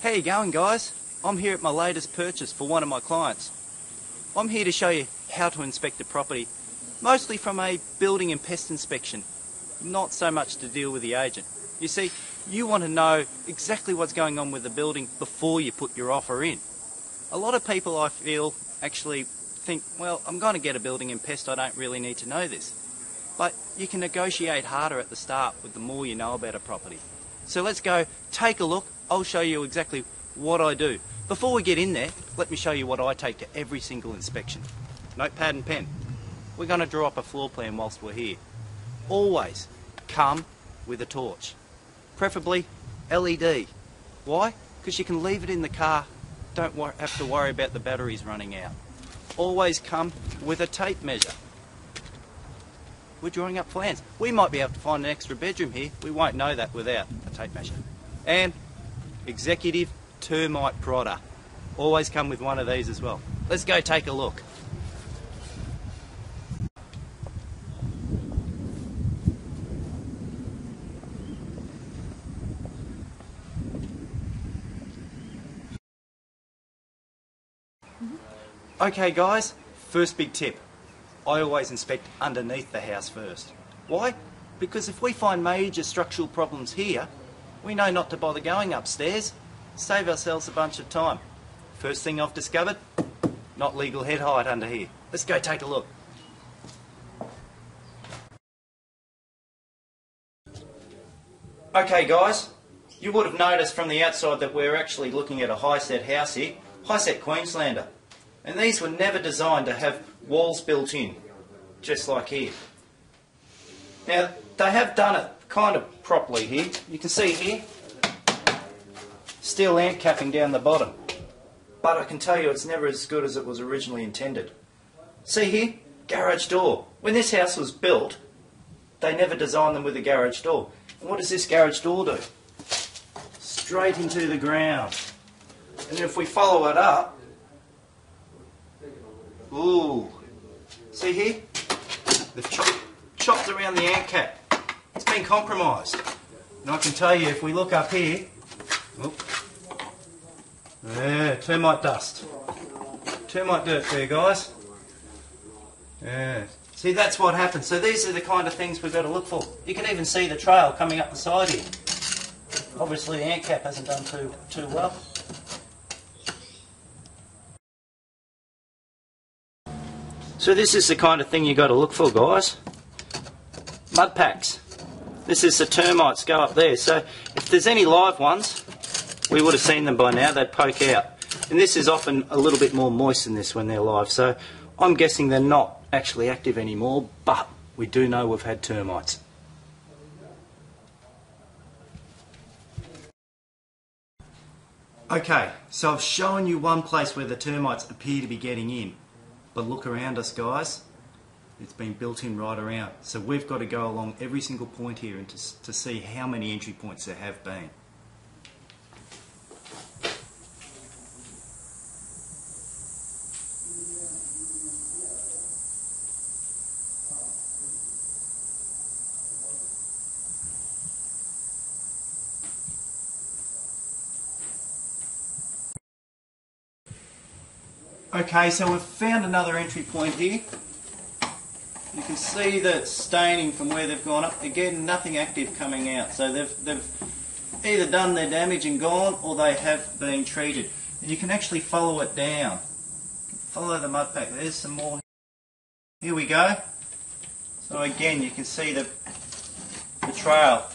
How you going, guys? I'm here at my latest purchase for one of my clients. I'm here to show you how to inspect a property, mostly from a building and pest inspection, not so much to deal with the agent. You see, you want to know exactly what's going on with the building before you put your offer in. A lot of people, I feel, actually think, well, I'm going to get a building and pest, I don't really need to know this. But you can negotiate harder at the start with the more you know about a property. So let's go, take a look. I'll show you exactly what I do. Before we get in there, let me show you what I take to every single inspection. Notepad and pen. We're going to draw up a floor plan whilst we're here. Always come with a torch. Preferably LED. Why? Because you can leave it in the car. Don't have to worry about the batteries running out. Always come with a tape measure. We're drawing up plans. We might be able to find an extra bedroom here. We won't know that without a tape measure. And executive termite prodder. Always come with one of these as well. Let's go take a look. Okay guys, first big tip. I always inspect underneath the house first. Why? Because if we find major structural problems here, we know not to bother going upstairs. Save ourselves a bunch of time. First thing I've discovered, not legal head height under here. Let's go take a look. Okay guys, you would have noticed from the outside that we're actually looking at a high-set house here, high-set Queenslander. And these were never designed to have walls built in, just like here. Now, they have done it kind of properly here. You can see here, steel ant capping down the bottom. But I can tell you it's never as good as it was originally intended. See here, garage door. When this house was built, they never designed them with a garage door. And what does this garage door do? Straight into the ground. And if we follow it up, ooh, see here? They've chopped around the ant cap. It's been compromised. And I can tell you, if we look up here, yeah, termite dust. Termite dirt there, guys. Yeah. See, that's what happens. So these are the kind of things we've got to look for. You can even see the trail coming up the side here. Obviously the ant cap hasn't done too well. So this is the kind of thing you got to look for, guys. Mud packs. This is the termites go up there. So if there's any live ones, we would have seen them by now. They'd poke out. And this is often a little bit more moist than this when they're live. So I'm guessing they're not actually active anymore, but we do know we've had termites. Okay, so I've shown you one place where the termites appear to be getting in. But look around us, guys. It's been built in right around. So we've got to go along every single point here and to see how many entry points there have been. Okay, so we've found another entry point here. You can see the staining from where they've gone up. Again, nothing active coming out. So they've either done their damage and gone, or they have been treated. And you can actually follow it down. Follow the mud pack. There's some more. Here we go. So again, you can see the trail.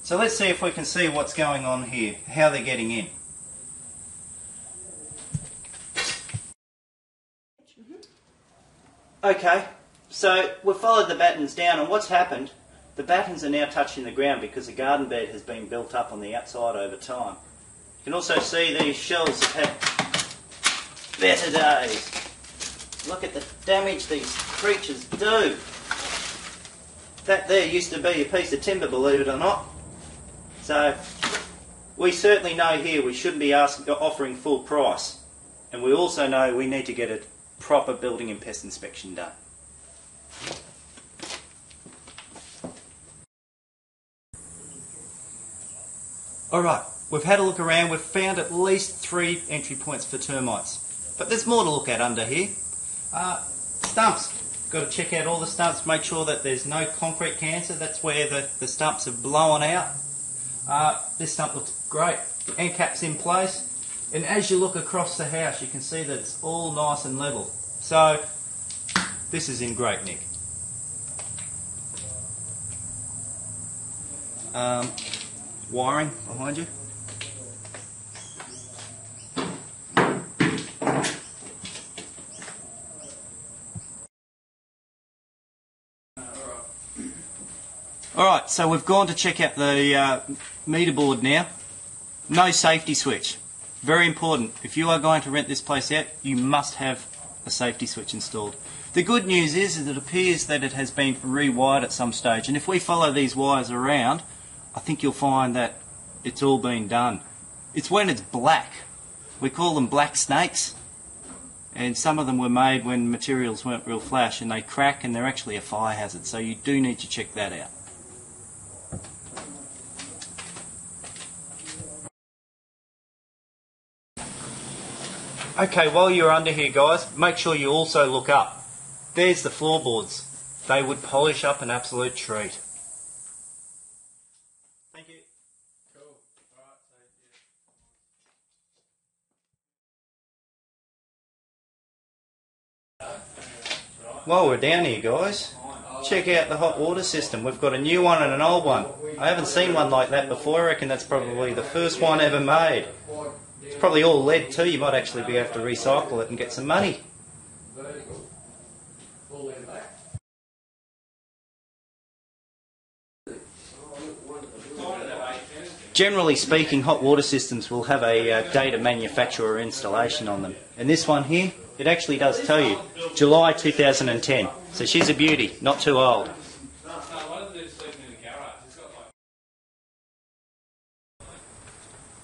So let's see if we can see what's going on here, how they're getting in. Okay, so we've followed the battens down, and what's happened, the battens are now touching the ground because the garden bed has been built up on the outside over time. You can also see these shells have had better days. Look at the damage these creatures do. That there used to be a piece of timber, believe it or not. So we certainly know here we shouldn't be offering full price. And we also know we need to get a proper building and pest inspection done. Alright, We've had a look around, we've found at least 3 entry points for termites. But there's more to look at under here. Stumps. Got to check out all the stumps, make sure that there's no concrete cancer. That's where the stumps have blown out. This stump looks great. End cap's in place. And as you look across the house, you can see that it's all nice and level. So, this is in great nick. Wiring behind you. Alright, so we've gone to check out the meter board now. No safety switch. Very important. If you are going to rent this place out, you must have a safety switch installed. The good news is it appears that it has been rewired at some stage, and if we follow these wires around, I think you'll find that it's all been done. It's when it's black. We call them black snakes, and some of them were made when materials weren't real flash, and they crack and they're actually a fire hazard, so you do need to check that out. Okay, while you're under here guys, make sure you also look up. There's the floorboards. They would polish up an absolute treat. Thank you. Cool. Alright, so while we're down here guys, check out the hot water system. We've got a new one and an old one. I haven't seen one like that before. I reckon that's probably the first one ever made. It's probably all lead too. You might actually be able to recycle it and get some money. Generally speaking, hot water systems will have a date of manufacturer installation on them. And this one here, it actually does tell you, July 2010. So she's a beauty, not too old.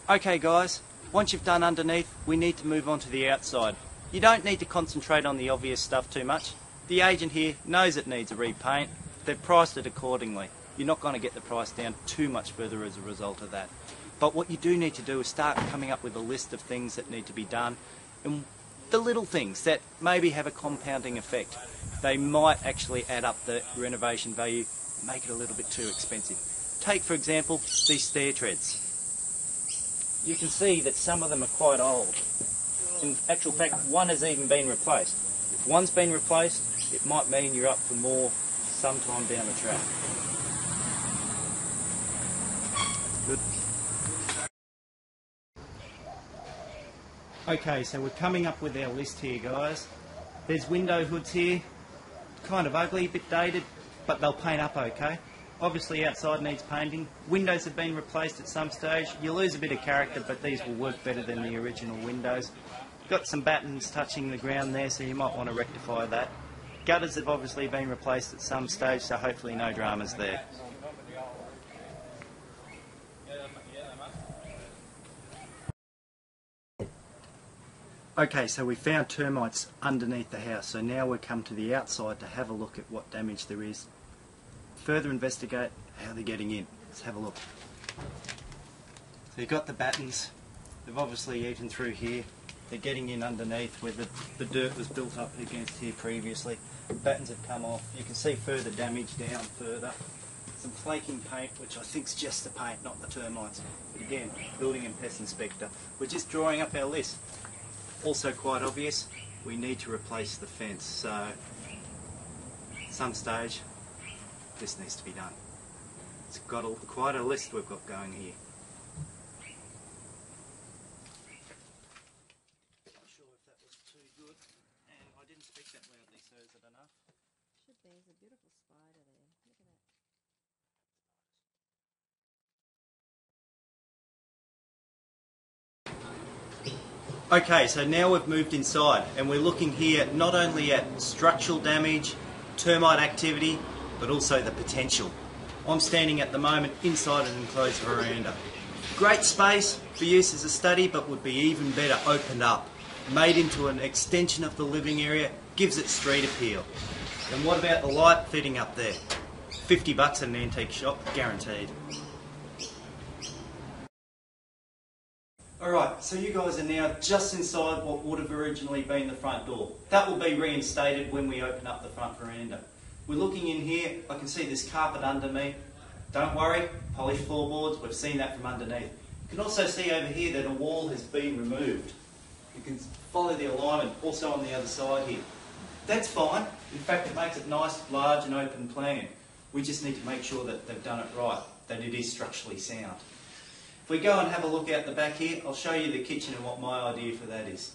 Okay guys, once you've done underneath, we need to move on to the outside. You don't need to concentrate on the obvious stuff too much. The agent here knows it needs a repaint. They've priced it accordingly. You're not going to get the price down too much further as a result of that. But what you do need to do is start coming up with a list of things that need to be done, and the little things that maybe have a compounding effect. They might actually add up the renovation value, make it a little bit too expensive. Take for example these stair treads. You can see that some of them are quite old. In actual fact, one has even been replaced. If one's been replaced, it might mean you're up for more sometime down the track. Good. Okay, so we're coming up with our list here, guys. There's window hoods here, kind of ugly, a bit dated, but they'll paint up okay. Obviously outside needs painting. Windows have been replaced at some stage. You lose a bit of character, but these will work better than the original windows. Got some battens touching the ground there, so you might want to rectify that. Gutters have obviously been replaced at some stage, so hopefully no dramas there. Okay, so we found termites underneath the house, so now we come to the outside to have a look at what damage there is. Further investigate how they're getting in. Let's have a look. So you've got the battens. They've obviously eaten through here. They're getting in underneath where the dirt was built up against here previously. The battens have come off. You can see further damage down further. Some flaking paint, which I think is just the paint, not the termites. But again, building and pest inspector. We're just drawing up our list. Also quite obvious, we need to replace the fence. So at some stage, this needs to be done. It's got quite a list we've got going here. Not sure if that was too good, and I didn't speak that loudly, so is it enough? Should be. There's a beautiful spider there. Look at that. Okay, so now we've moved inside and we're looking here not only at structural damage, termite activity, but also the potential. I'm standing at the moment inside an enclosed veranda. Great space for use as a study, but would be even better opened up, made into an extension of the living area, gives it street appeal. And what about the light fitting up there? $50 at an antique shop, guaranteed. Alright, so you guys are now just inside what would have originally been the front door. That will be reinstated when we open up the front veranda. We're looking in here, I can see this carpet under me. Don't worry, polished floorboards, we've seen that from underneath. You can also see over here that a wall has been removed. You can follow the alignment also on the other side here. That's fine, in fact it makes it nice, large and open plan. We just need to make sure that they've done it right, that it is structurally sound. If we go and have a look out the back here, I'll show you the kitchen and what my idea for that is.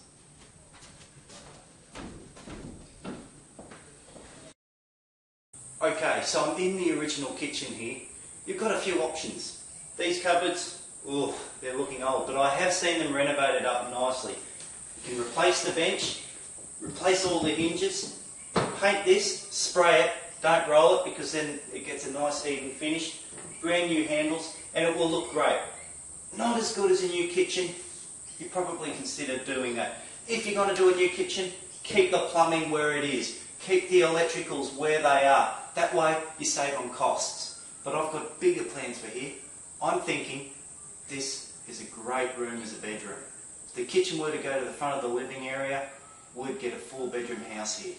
Okay, so I'm in the original kitchen here. You've got a few options. These cupboards, they're looking old, but I have seen them renovated up nicely. You can replace the bench, replace all the hinges, paint this, spray it, don't roll it because then it gets a nice even finish. Brand new handles and it will look great. Not as good as a new kitchen, you probably consider doing that. If you're going to do a new kitchen, keep the plumbing where it is. Keep the electricals where they are. That way you save on costs. But I've got bigger plans for here. I'm thinking this is a great room as a bedroom. If the kitchen were to go to the front of the living area, we'd get a 4-bedroom house here.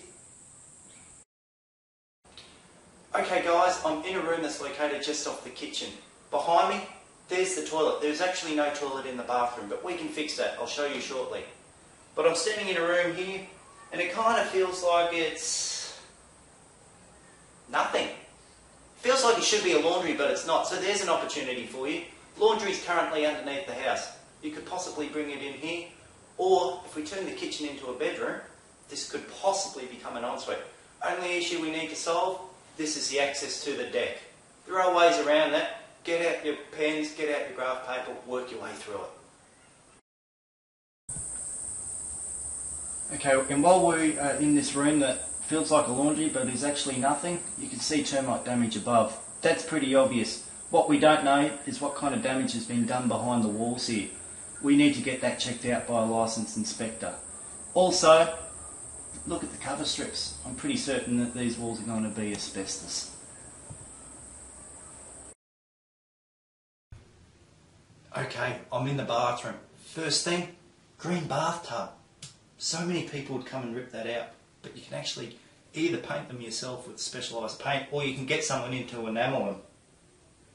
Okay guys, I'm in a room that's located just off the kitchen. Behind me, there's the toilet. There's actually no toilet in the bathroom, but we can fix that. I'll show you shortly. But I'm standing in a room here, and it kind of feels like it's nothing. Feels like it should be a laundry, but it's not. So there's an opportunity for you. Laundry is currently underneath the house. You could possibly bring it in here, or if we turn the kitchen into a bedroom, this could possibly become an ensuite. Only issue we need to solve, this is the access to the deck. There are ways around that. Get out your pens, get out your graph paper, work your way through it. Okay, and while we are in this room that feels like a laundry but is actually nothing, you can see termite damage above. That's pretty obvious. What we don't know is what kind of damage has been done behind the walls here. We need to get that checked out by a licensed inspector. Also, look at the cover strips. I'm pretty certain that these walls are going to be asbestos. Okay, I'm in the bathroom. First thing, green bathtub. So many people would come and rip that out, but you can actually either paint them yourself with specialised paint or you can get someone in to enamel them.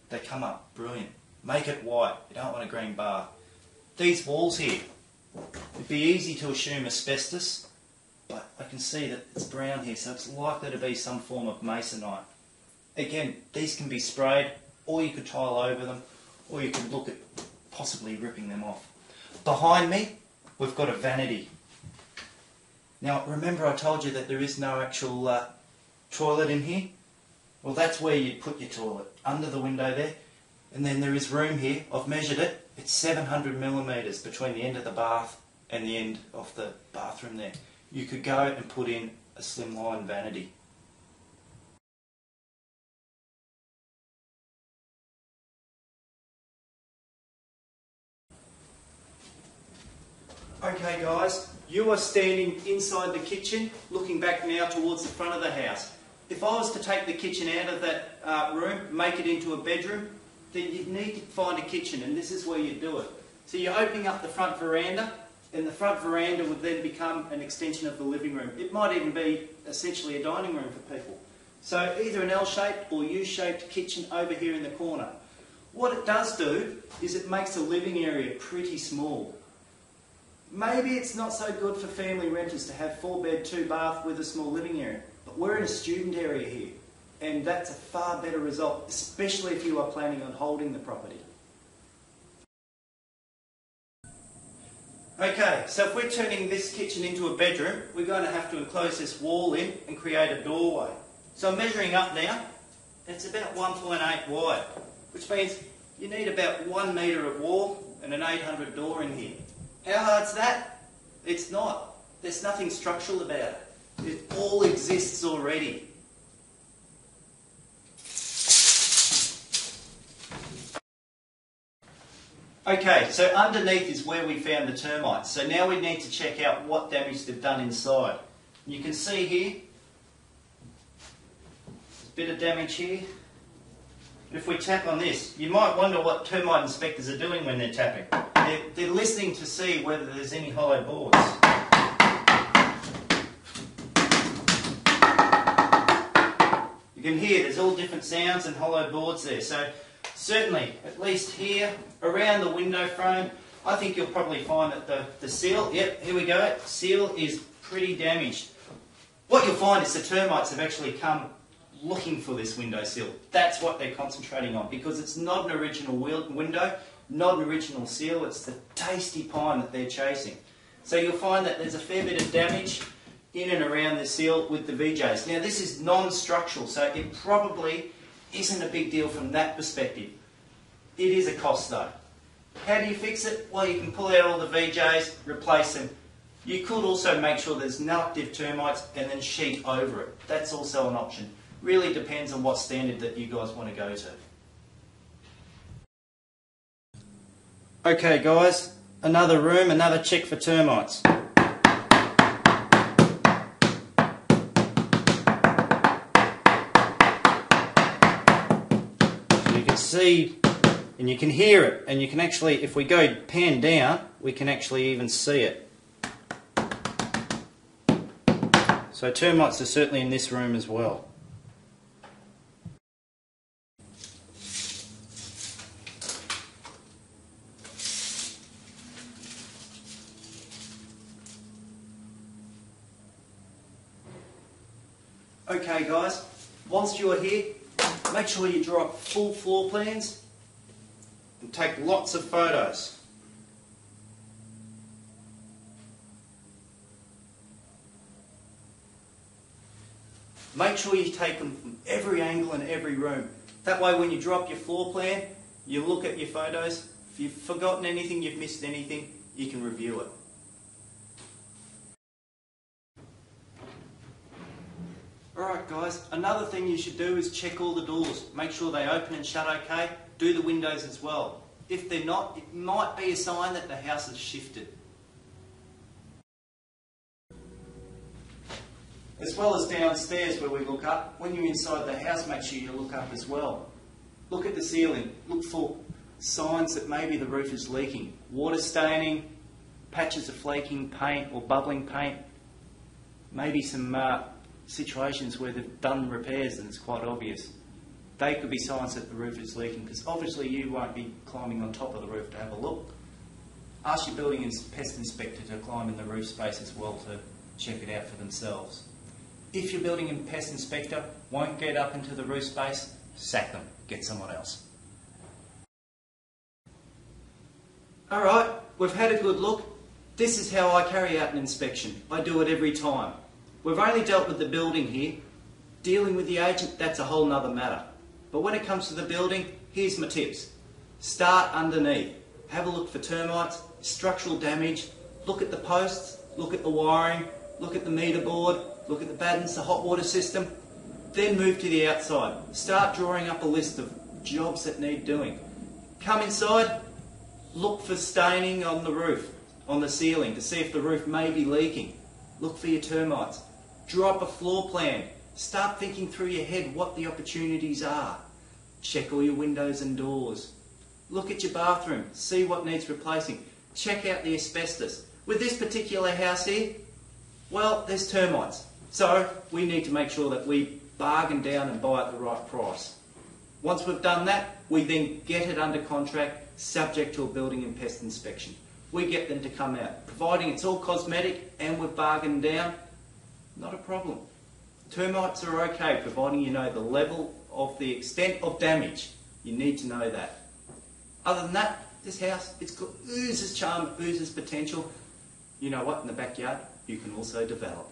They come up brilliant. Make it white, you don't want a green bath. These walls here, it'd be easy to assume asbestos, but I can see that it's brown here, so it's likely to be some form of masonite. Again, these can be sprayed, or you could tile over them, or you could look at possibly ripping them off. Behind me, we've got a vanity. Now, remember I told you that there is no actual toilet in here? Well, that's where you'd put your toilet, under the window there. And then there is room here, I've measured it, it's 700 millimetres between the end of the bath and the end of the bathroom there. You could go and put in a slimline vanity. Okay guys, you are standing inside the kitchen, looking back now towards the front of the house. If I was to take the kitchen out of that room, make it into a bedroom, then you'd need to find a kitchen, and this is where you do it. So you're opening up the front veranda, and the front veranda would then become an extension of the living room. It might even be essentially a dining room for people. So either an L-shaped or U-shaped kitchen over here in the corner. What it does do is it makes the living area pretty small. Maybe it's not so good for family renters to have 4-bed, 2-bath with a small living area, but we're in a student area here, and that's a far better result, especially if you are planning on holding the property. Okay, so if we're turning this kitchen into a bedroom, we're going to have to enclose this wall in and create a doorway. So I'm measuring up now, and it's about 1.8 wide, which means you need about 1 metre of wall and an 800 door in here. How hard's that? It's not. There's nothing structural about it. It all exists already. Okay, so underneath is where we found the termites. So now we need to check out what damage they've done inside. You can see here, there's a bit of damage here. If we tap on this, you might wonder what termite inspectors are doing when they're tapping. They're listening to see whether there's any hollow boards. You can hear there's all different sounds and hollow boards there. So certainly, at least here, around the window frame, I think you'll probably find that the seal, yep, here we go, seal is pretty damaged. What you'll find is the termites have actually come looking for this window sill. That's what they're concentrating on, because it's not an original window, not an original seal, it's the tasty pine that they're chasing. So you'll find that there's a fair bit of damage in and around the seal with the VJs. Now this is non-structural, so it probably isn't a big deal from that perspective. It is a cost though. How do you fix it? Well, you can pull out all the VJs, replace them. You could also make sure there's no active termites and then sheet over it. That's also an option. Really depends on what standard that you guys want to go to. Okay guys, another room, another check for termites. So you can see and you can hear it, and you can actually, if we go pan down, we can actually even see it. So termites are certainly in this room as well. Okay guys, whilst you're here, make sure you draw up full floor plans and take lots of photos. Make sure you take them from every angle in every room. That way when you drop your floor plan, you look at your photos. If you've forgotten anything, you've missed anything, you can review it. Alright guys, another thing you should do is check all the doors. Make sure they open and shut okay. Do the windows as well. If they're not, it might be a sign that the house has shifted. As well as downstairs where we look up, when you're inside the house, make sure you look up as well. Look at the ceiling. Look for signs that maybe the roof is leaking. Water staining, patches of flaking paint or bubbling paint. Maybe some situations where they've done repairs and it's quite obvious. They could be signs that the roof is leaking, because obviously you won't be climbing on top of the roof to have a look. Ask your building and pest inspector to climb in the roof space as well to check it out for themselves. If your building and pest inspector won't get up into the roof space, sack them, get someone else. Alright, we've had a good look. This is how I carry out an inspection. I do it every time. We've only dealt with the building here. Dealing with the agent, that's a whole nother matter. But when it comes to the building, here's my tips. Start underneath. Have a look for termites, structural damage, look at the posts, look at the wiring, look at the meter board, look at the battens, the hot water system. Then move to the outside. Start drawing up a list of jobs that need doing. Come inside, look for staining on the roof, on the ceiling, to see if the roof may be leaking. Look for your termites. Draw up a floor plan. Start thinking through your head what the opportunities are. Check all your windows and doors. Look at your bathroom. See what needs replacing. Check out the asbestos. With this particular house here, well, there's termites. So we need to make sure that we bargain down and buy at the right price. Once we've done that, we then get it under contract, subject to a building and pest inspection. We get them to come out. Providing it's all cosmetic and we've bargained down, not a problem. Termites are okay, providing you know the level of the extent of damage. You need to know that. Other than that, this house, it's got oozes charm, oozes potential. You know what, in the backyard, you can also develop.